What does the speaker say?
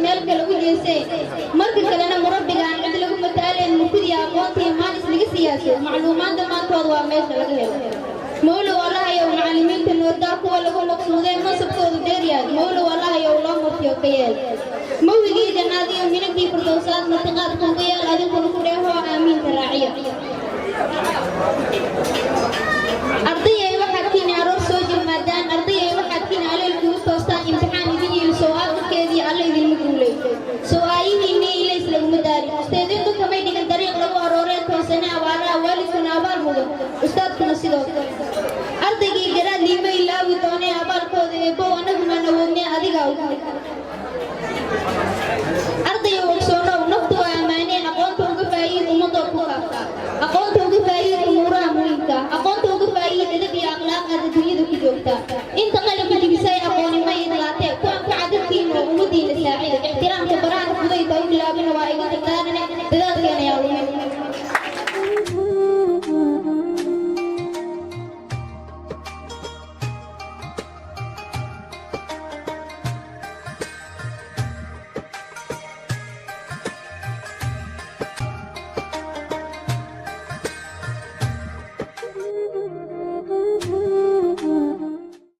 meel kale u jeesay marka kalena murabbigaan cid lagu mataaleen muftiya aqoontii maalis laga siyaasay macluumaadda maantooda waa meesha laga helo mawlo wallahi yow macallimiinta noodaa kuwa lagu maqsuudeen masabkooda dheeryahay mawlo wallahi yow loo murtiyo ka yeel mawigii jannaadiyo minagii firdowsaad martiqaad kuuga yeel adinkuna ku dheehoo aamiinta raaciya ardayay waxaad kiina aroor soo jirmaadaan ardayay waxaad kiina aleelkugu toostaan imtixaan idin yiil soo-aalkeedii alla idinma guulay soo-aayihiinii ilays laguma daarin usteedintu kamay dhigan dariiq lagu arooreen toosane abaaraha waalidkuna abaal mudan ustaadkuna sidoo kale ardaygii garaad liima ilaawi doonee abaalkooda eebow annagumaan awoodnee adigaa ugu ardayga ogsoonow naftu waa ammaaneen aqoonta uga faa'iid ummadoo ku kaafta aqoonta uga faa'iid umuuraha muhiimka aqoonta uga faa'iid edab iyo akhlaaqaad adduunyada ku joogta inta qalinka jibisay aqooni ma idlaatee kuwan ku cadadkiina oo ummadiina saacida ixtiraamka baraha fudayda u bilaabina waa iga dardaaran